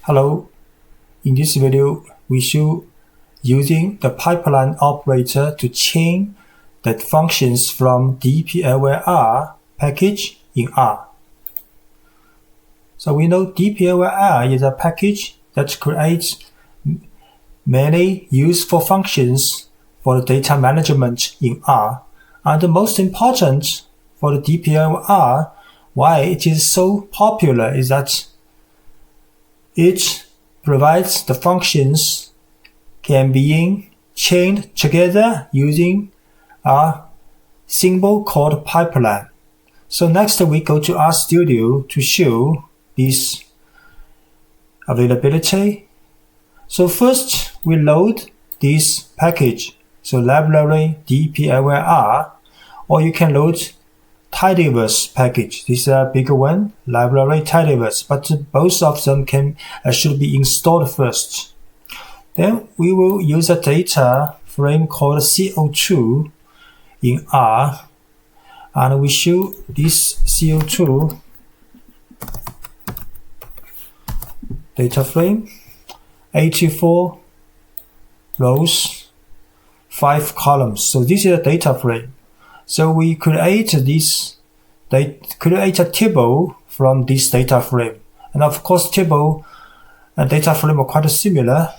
Hello, in this video we show using the pipeline operator to chain the functions from dplyr package in R. So we know dplyr is a package that creates many useful functions for the data management in R. And the most important for the dplyr, why it is so popular, is that it provides the functions can be chained together using a symbol called pipeline. So next we go to RStudio to show this availability. So first we load this package, so library dplyr, or you can load tidyverse package. This is a bigger one, library tidyverse, but both of them should be installed first. Then we will use a data frame called CO2 in R, and we show this CO2 data frame, 84 rows, 5 columns. So this is a data frame. So we create a table from this data frame. And of course, table and data frame are quite similar.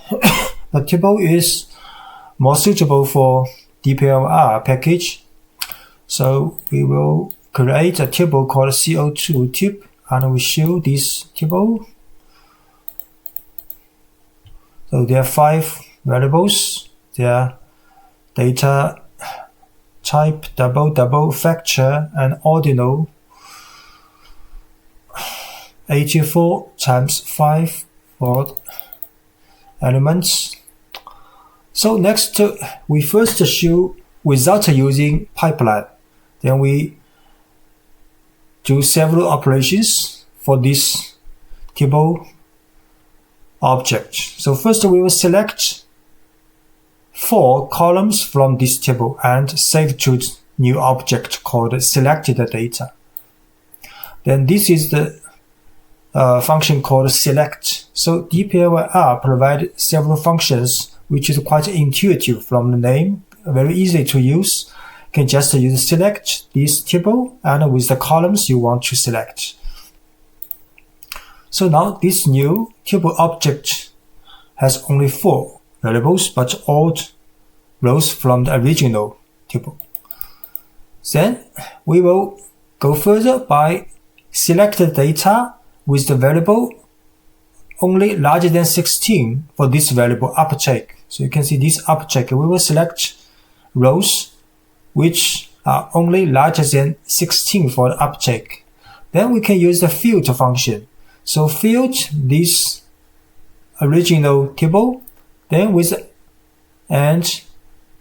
But table is more suitable for dplyr package. So we will create a table called CO2 tip, and we show this table. So there are 5 variables. There are data type, double, factor, and ordinal. 84 times 5 for elements. So next, we first show without using pipeline. Then we do several operations for this table object. So first we will select 4 columns from this table and save to new object called selected data. Then this is the function called select. So dplyr provides several functions which is quite intuitive from the name, very easy to use. You can just use select this table and with the columns you want to select. So now this new table object has only 4 variables, but all rows from the original table. Then we will go further by select the data with the variable only larger than 16 for this variable uptake. So you can see this uptake. We will select rows which are only larger than 16 for the uptake. Then we can use the field function. So field this original table, then with and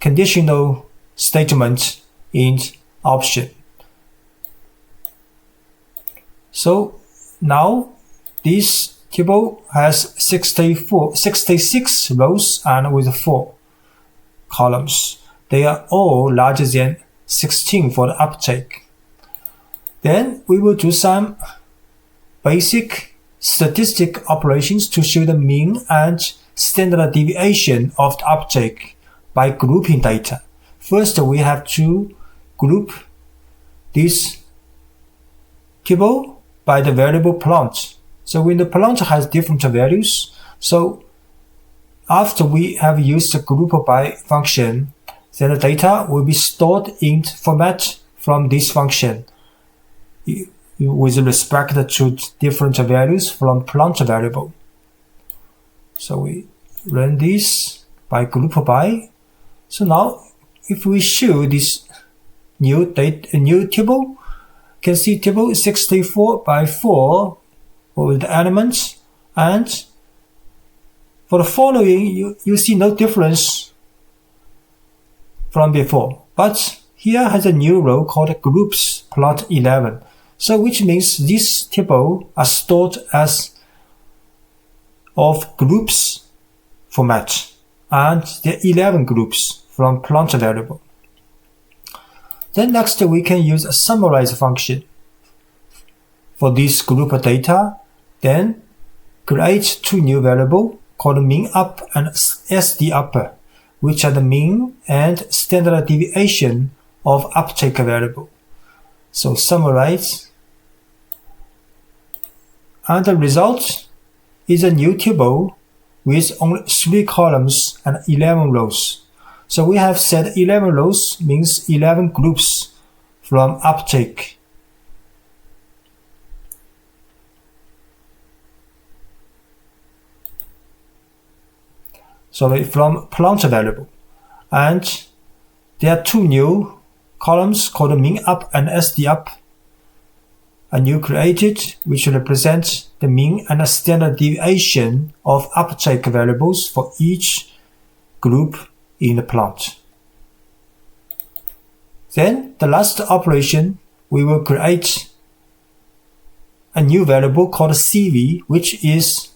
conditional statement in option. So now this table has 66 rows and with 4 columns. They are all larger than 16 for the uptake. Then we will do some basic statistic operations to show the mean and standard deviation of the uptake by grouping data. First, we have to group this table by the variable plant. So when the plant has different values, so after we have used the group by function, then the data will be stored in format from this function with respect to different values from plant variable. So we run this by group by. So now if we show this new table, you can see table 64 by 4 with the elements, and for the following you see no difference from before. But here has a new row called groups plot 11. So which means this table are stored as of groups format, and there are 11 groups from plant variable. Then next we can use a summarize function for this group data. Then create two new variables called mean_up and sdup, which are the mean and standard deviation of uptake variable. So summarize. And the result is a new table with only 3 columns and 11 rows. So we have said 11 rows means 11 groups from uptake. From plant variable. And there are 2 new columns called mean_up and sdup, a new created, which represents the mean and standard deviation of uptake variables for each group in the plant. Then the last operation, we will create a new variable called CV, which is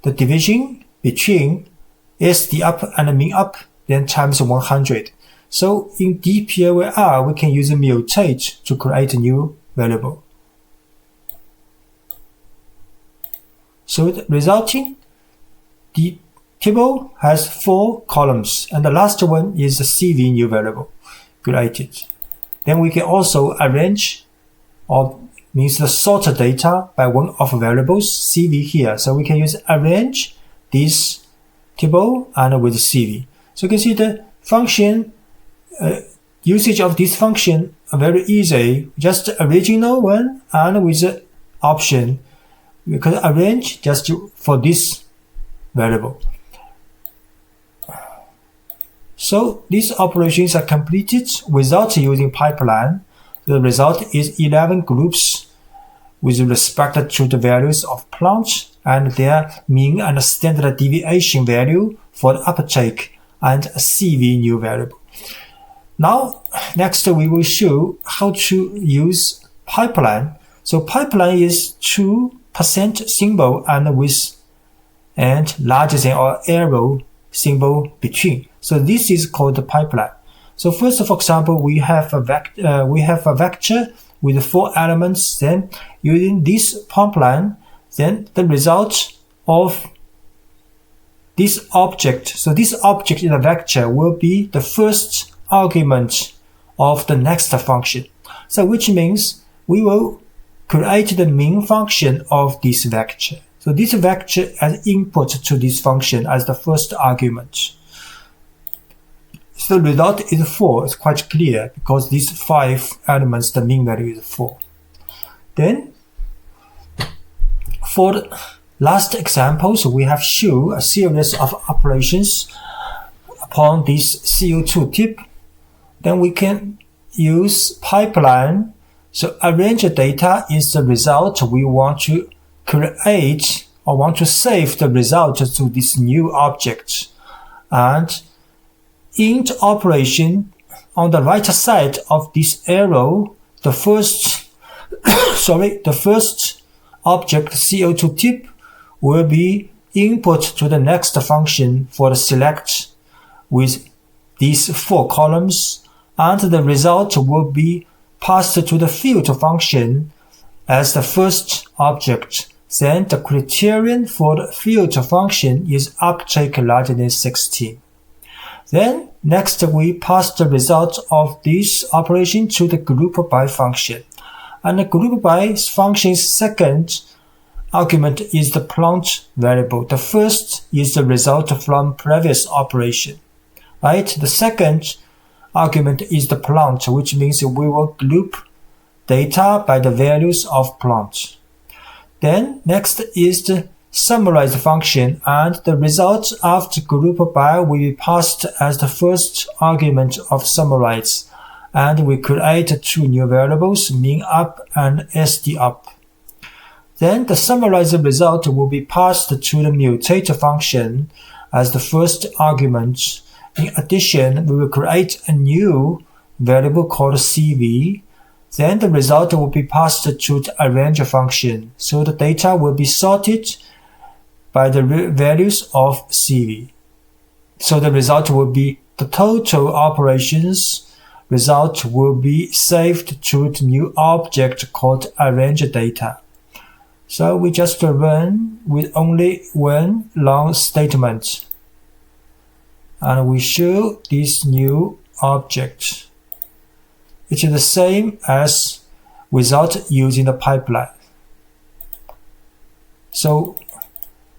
the division between sdup and mean_up, then times 100. So in dplyr, we can use a mutate to create a new variable. So the resulting, the table has 4 columns, and the last one is the CV new variable created. Then we can also arrange, or means the sort data by one of variables CV here. So we can use arrange this table and with CV. So you can see the function usage of this function are very easy. Just original one and with the option. We can arrange just for this variable. So these operations are completed without using pipeline. The result is 11 groups with respect to the values of plants and their mean and standard deviation value for the uptake and a CV new variable. Now, next we will show how to use pipeline. So pipeline is 2% symbol and with and larger than or arrow symbol between. So this is called the pipeline. So first, for example, we have a vector with 4 elements. Then using this pipeline, then the result of this object. So this object in the vector will be the first argument of the next function. So which means we will create the main function of this vector. So this vector as input to this function as the first argument. So the result is 4. It's quite clear because these 5 elements, the mean value is 4. Then for the last example, so we have shown a series of operations upon this CO2 tip. Then we can use pipeline. So arrange data is the result we want to create or want to save the result to this new object. And int operation on the right side of this arrow, the first object CO2 tip will be input to the next function for the select with these 4 columns, and the result will be passed to the filter function as the first object. Then the criterion for the filter function is uptake larger than 16. Then next we pass the result of this operation to the group by function. And the group by function's second argument is the plant variable. The first is the result from previous operation. Right? The second argument is the plant, which means we will group data by the values of plant. Then next is the summarize function, and the result after group by will be passed as the first argument of summarize, and we create 2 new variables, mean_up and sdup. Then the summarized result will be passed to the mutate function as the first argument. In addition, we will create a new variable called CV. Then the result will be passed to the arrange function. So the data will be sorted by the values of CV. So the result will be the total operations result will be saved to the new object called arrange data. So we just run with only one long statement. And we show this new object. It is the same as without using the pipeline. So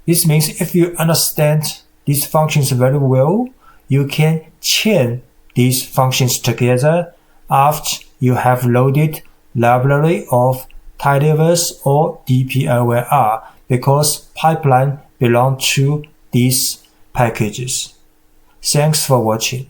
this means if you understand these functions very well, you can chain these functions together after you have loaded library of tidyverse or dplyr, because pipeline belong to these packages. Thanks for watching.